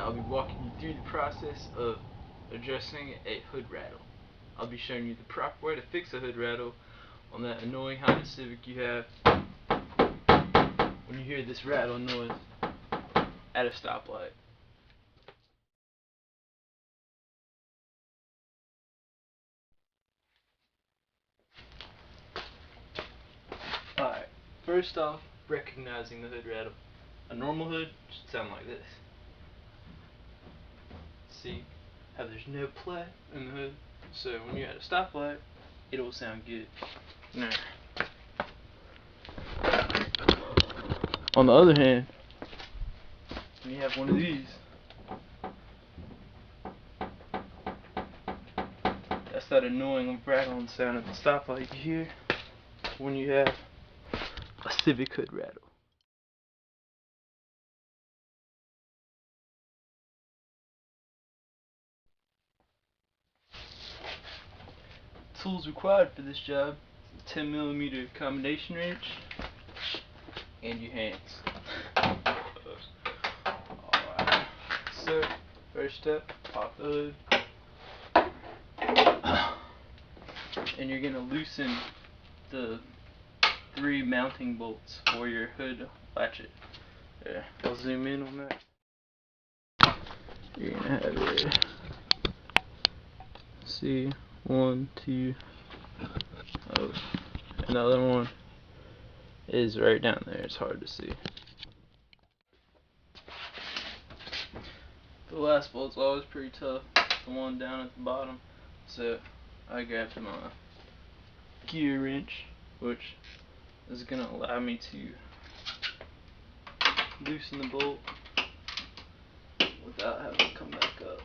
I'll be walking you through the process of addressing a hood rattle. I'll be showing you the proper way to fix a hood rattle on that annoying Honda Civic you have when you hear this rattle noise at a stoplight. Alright, first off, recognizing the hood rattle. A normal hood should sound like this. See how there's no play in the hood, so when you're at a stoplight, it'll sound good. Now, on the other hand, when you have one of these, that's that annoying rattling sound at the stoplight you hear when you have a CIVIC HOOD RATTLEL. Tools required for this job: 10mm combination wrench and your hands. Alright, so first step, pop the hood, and you're gonna loosen the 3 mounting bolts for your hood latchet. Yeah, I'll zoom in on that. You're gonna have it. See, 1, 2. Oh, another one is right down there. It's hard to see. The last bolt's always pretty tough, the one down at the bottom. So I grabbed my gear wrench, which is going to allow me to loosen the bolt without having to come back up.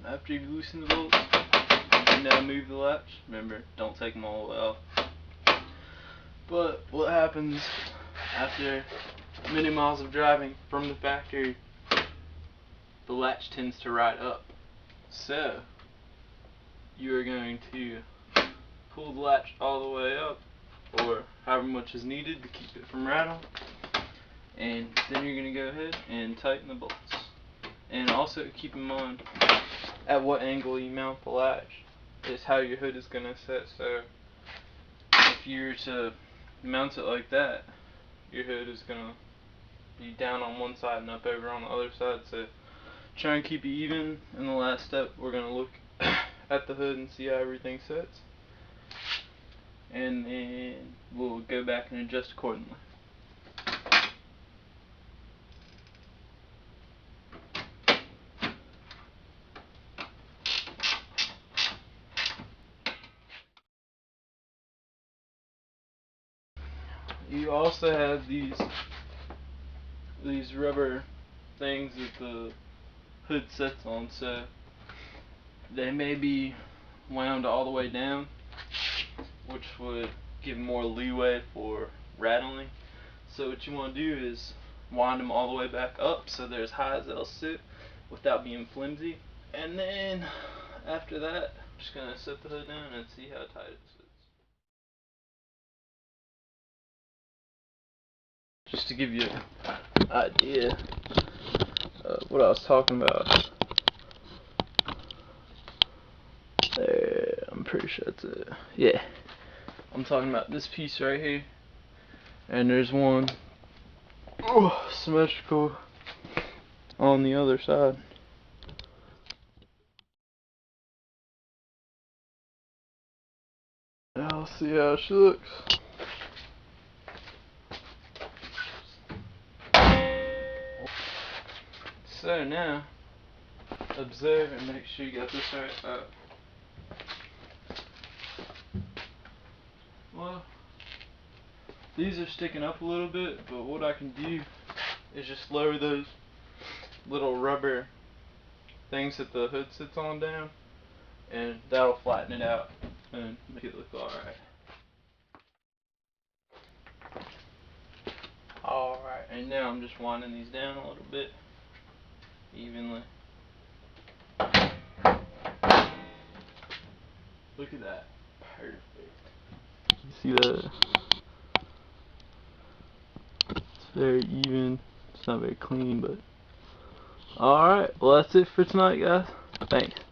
After you've loosened the bolts, you can now move the latch. Remember, don't take them all the way off. But what happens after many miles of driving from the factory, the latch tends to ride up. So you are going to pull the latch all the way up, or however much is needed to keep it from rattling, and then you're going to go ahead and tighten the bolts. And also keep in mind, at what angle you mount the latch is how your hood is going to set. So if you were to mount it like that, your hood is going to be down on one side and up over on the other side. So try and keep it even. In the last step, we're going to look at the hood and see how everything sets, and then we'll go back and adjust accordingly. You also have these rubber things that the hood sits on, so they may be wound all the way down, which would give more leeway for rattling. So what you want to do is wind them all the way back up so they're as high as they'll sit without being flimsy, and then after that, I'm just going to set the hood down and see how tight it sits. Just to give you an idea of what I was talking about. There, I'm pretty sure that's it. Yeah, I'm talking about this piece right here, and there's one symmetrical on the other side. Now let's see how she looks. So now, observe and make sure you got this right up. Well, these are sticking up a little bit, but what I can do is just lower those little rubber things that the hood sits on down, and that'll flatten it out and make it look alright. Alright, and now I'm just winding these down a little bit evenly. Look at that. Perfect. You see that? very even. It's not very clean, but alright, well that's it for tonight, guys. Thanks.